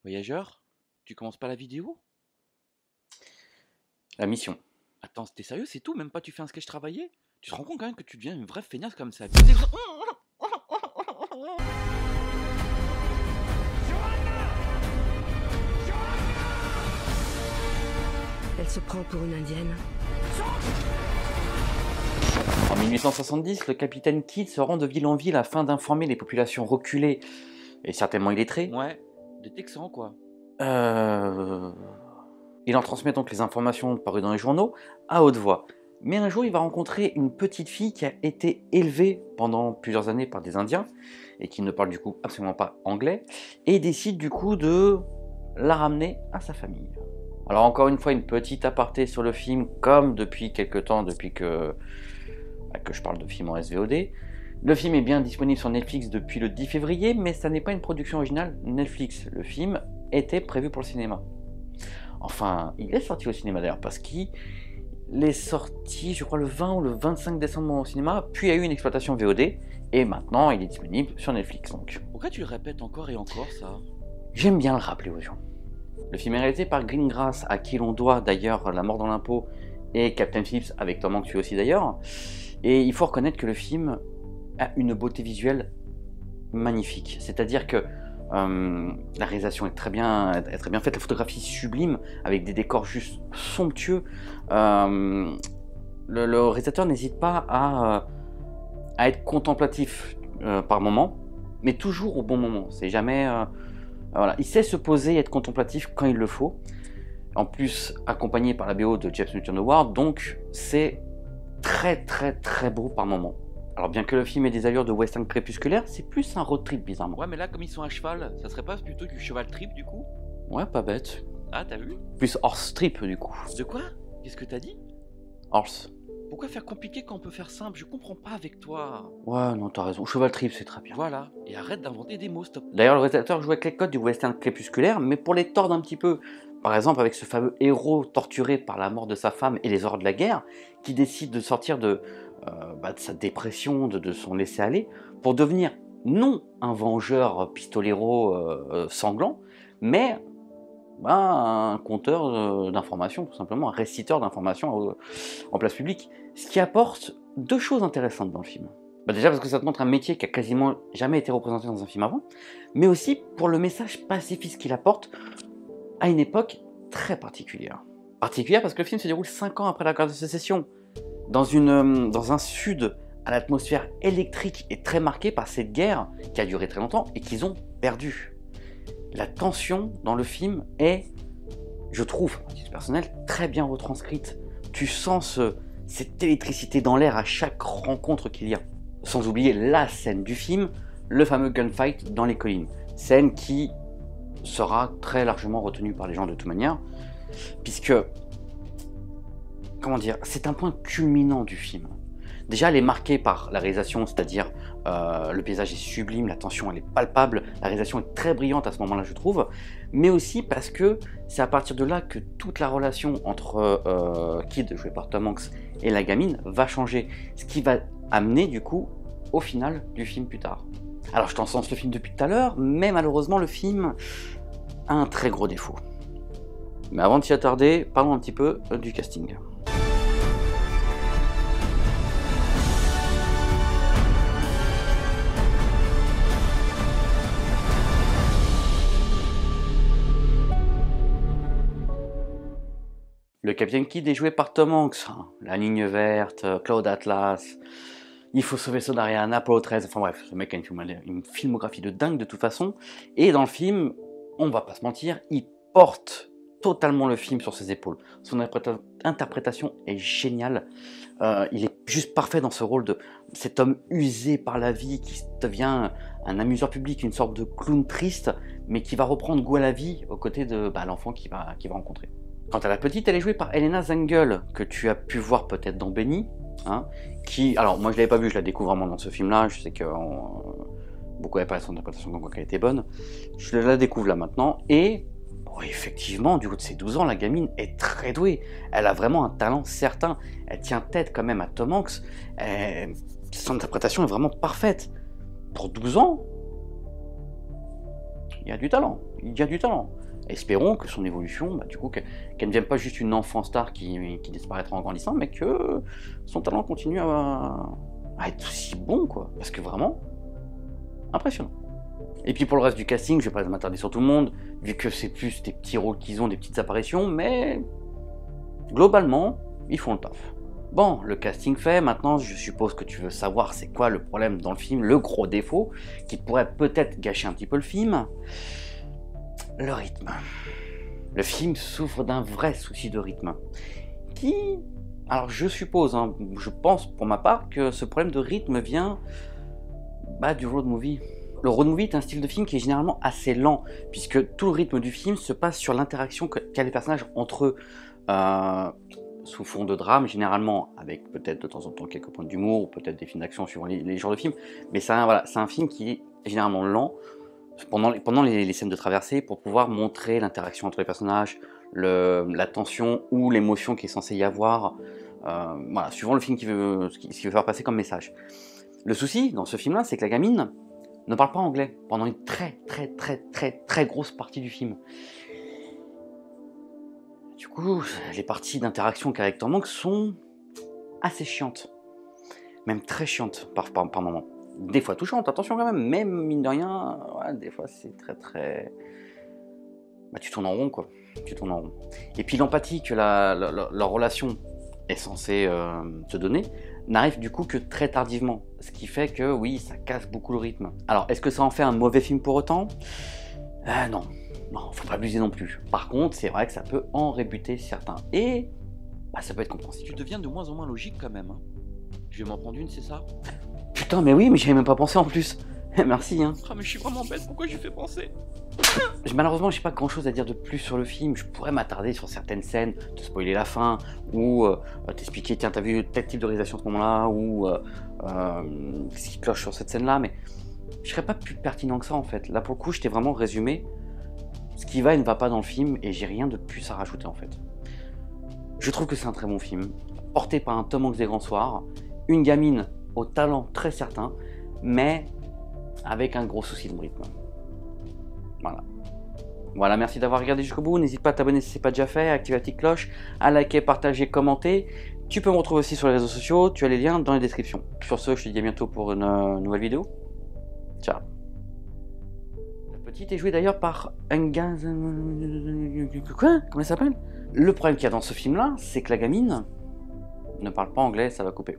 Voyageur, tu commences pas la vidéo? La mission. Attends, t'es sérieux, c'est tout? Même pas tu fais un sketch travaillé? Tu te rends compte quand même que tu deviens une vraie feignasse comme ça. Elle se prend pour une indienne. En 1870, le capitaine Kidd se rend de ville en ville afin d'informer les populations reculées et certainement illettrées. Ouais, des Texans quoi. Il en transmet donc les informations parues dans les journaux à haute voix. Mais un jour, il va rencontrer une petite fille qui a été élevée pendant plusieurs années par des Indiens et qui ne parle du coup absolument pas anglais et décide du coup de la ramener à sa famille. Alors encore une fois, une petite aparté sur le film, comme depuis quelques temps, depuis que je parle de film en SVOD. Le film est bien disponible sur Netflix depuis le 10 février, mais ça n'est pas une production originale Netflix. Le film était prévu pour le cinéma. Enfin, il est sorti au cinéma d'ailleurs, parce qu'il est sorti, je crois, le 20 ou le 25 décembre au cinéma, puis il y a eu une exploitation VOD, et maintenant il est disponible sur Netflix. Donc, Pourquoi tu le répètes encore et encore ça? j'aime bien le rappeler aux gens. Le film est réalisé par Greengrass, à qui l'on doit d'ailleurs La mort dans l'impôt et Captain Phillips, avec Tom Hanks lui aussi d'ailleurs. Et il faut reconnaître que le film a une beauté visuelle magnifique. C'est-à-dire que la réalisation est très bien faite, la photographie sublime, avec des décors juste somptueux. Le réalisateur n'hésite pas à être contemplatif par moment, mais toujours au bon moment. C'est jamais... voilà. Il sait se poser et être contemplatif quand il le faut. En plus, accompagné par la BO de James Newton Howard, donc c'est très très très beau par moment. Alors bien que le film ait des allures de western crépusculaire, c'est plus un road trip bizarrement. Ouais, mais là, comme ils sont à cheval, ça serait pas plutôt du cheval trip du coup? Ouais, pas bête. Ah, t'as vu? Plus horse trip du coup. De quoi? Qu'est-ce que t'as dit? Horse. Pourquoi faire compliqué quand on peut faire simple? Je comprends pas avec toi. Ouais, non, t'as raison. Cheval trip, c'est très bien. Voilà, et arrête d'inventer des mots, stop. D'ailleurs, le réalisateur joue avec les codes du western crépusculaire, mais pour les tordre un petit peu. Par exemple, avec ce fameux héros torturé par la mort de sa femme et les horreurs de la guerre, qui décide de sortir de sa dépression, de son laisser-aller, pour devenir non un vengeur pistolero sanglant, mais un conteur d'informations, tout simplement, un réciteur d'informations en place publique. Ce qui apporte deux choses intéressantes dans le film. Déjà parce que ça te montre un métier qui a quasiment jamais été représenté dans un film avant, mais aussi pour le message pacifiste qu'il apporte à une époque très particulière. Particulière parce que le film se déroule 5 ans après la guerre de sécession, dans un sud à l'atmosphère électrique et très marquée par cette guerre qui a duré très longtemps et qu'ils ont perdu. La tension dans le film est, je trouve, à titre personnel, très bien retranscrite. Tu sens cette électricité dans l'air à chaque rencontre qu'il y a. Sans oublier la scène du film, le fameux gunfight dans les collines. Scène qui sera très largement retenue par les gens de toute manière, puisque, comment dire, c'est un point culminant du film. Déjà, elle est marquée par la réalisation, c'est-à-dire le paysage est sublime, la tension elle est palpable, la réalisation est très brillante à ce moment-là, je trouve, mais aussi parce que c'est à partir de là que toute la relation entre Kidd, joué par Tom Hanks, et la gamine va changer, ce qui va amener du coup au final du film plus tard. Alors je t'encense le film depuis tout à l'heure, mais malheureusement le film a un très gros défaut. Mais avant de s'y attarder, parlons un petit peu du casting. Le Capitaine Kidd est joué par Tom Hanks, la ligne verte, Cloud Atlas, il faut sauver son Ariane, Apollo 13, enfin bref, ce mec a une filmographie de dingue de toute façon, et dans le film, on va pas se mentir, il porte totalement le film sur ses épaules. Son interprétation est géniale, il est juste parfait dans ce rôle de cet homme usé par la vie qui devient un amuseur public, une sorte de clown triste, mais qui va reprendre goût à la vie aux côtés de l'enfant qu'il va rencontrer. Quant à la petite, elle est jouée par Helena Zengel, que tu as pu voir peut-être dans Benny, qui, alors moi je l'avais pas vue, je la découvre vraiment dans ce film-là, je sais que beaucoup avaient parlé de son interprétation comme quoi qu'elle était bonne, je la découvre là maintenant, et effectivement, du haut de ses 12 ans, la gamine est très douée, elle a vraiment un talent certain, elle tient tête quand même à Tom Hanks, son interprétation est vraiment parfaite. Pour 12 ans, il y a du talent, il y a du talent. Espérons que son évolution, du coup, qu'elle ne devienne pas juste une enfant star qui disparaîtra en grandissant, mais que son talent continue à être aussi bon, quoi. Parce que vraiment, impressionnant. Et puis pour le reste du casting, je vais pas m'attarder sur tout le monde, vu que c'est plus des petits rôles qu'ils ont, des petites apparitions, mais globalement, ils font le taf. Bon, le casting fait, maintenant je suppose que tu veux savoir c'est quoi le problème dans le film, le gros défaut, qui pourrait peut-être gâcher un petit peu le film. Le rythme. Le film souffre d'un vrai souci de rythme. Qui... Alors je suppose, je pense pour ma part, que ce problème de rythme vient du road movie. Le road movie est un style de film qui est généralement assez lent, puisque tout le rythme du film se passe sur l'interaction qu'a les personnages entre eux, sous fond de drame, généralement avec peut-être de temps en temps quelques points d'humour, ou peut-être des films d'action suivant les genres de films, mais c'est un film qui est généralement lent, pendant les scènes de traversée, pour pouvoir montrer l'interaction entre les personnages, la tension ou l'émotion qui est censée y avoir, suivant le film ce qu'il veut faire passer comme message. Le souci dans ce film-là, c'est que la gamine ne parle pas anglais pendant une très grosse partie du film. Du coup, les parties d'interaction qu'elle manque sont assez chiantes, même très chiantes par moments. Des fois touchantes, attention quand même mine de rien, des fois c'est très... tu tournes en rond, quoi. Tu tournes en rond. Et puis l'empathie que leur relation est censée te donner n'arrive du coup que très tardivement. Ce qui fait que, oui, ça casse beaucoup le rythme. Alors, est-ce que ça en fait un mauvais film pour autant ? Non, faut pas abuser non plus. Par contre, c'est vrai que ça peut en rébuter certains. Et ça peut être compréhensible. Tu deviens de moins en moins logique quand même. Je vais m'en prendre une, c'est ça? Putain, mais oui, mais j'y avais même pas pensé en plus. Merci, Ah mais je suis vraiment bête, pourquoi j'y fais penser? Malheureusement, j'ai pas grand chose à dire de plus sur le film. Je pourrais m'attarder sur certaines scènes, te spoiler la fin, ou t'expliquer, tiens, t'as vu tel type de réalisation à ce moment-là, ou ce qui cloche sur cette scène-là, mais je serais pas plus pertinent que ça en fait. Là pour le coup, je t'ai vraiment résumé ce qui va et ne va pas dans le film, et j'ai rien de plus à rajouter en fait. Je trouve que c'est un très bon film, porté par un Tom Hanks des grands soirs, une gamine au talent très certain, mais avec un gros souci de rythme. Voilà, merci d'avoir regardé jusqu'au bout. N'hésite pas à t'abonner si ce n'est pas déjà fait, à activer la petite cloche, à liker, partager, commenter. Tu peux me retrouver aussi sur les réseaux sociaux, tu as les liens dans les descriptions. Sur ce, je te dis à bientôt pour une nouvelle vidéo. Ciao. La petite est jouée d'ailleurs par un gars... Quoi? Comment elle s'appelle? Le problème qu'il y a dans ce film-là, c'est que la gamine ne parle pas anglais, ça va couper.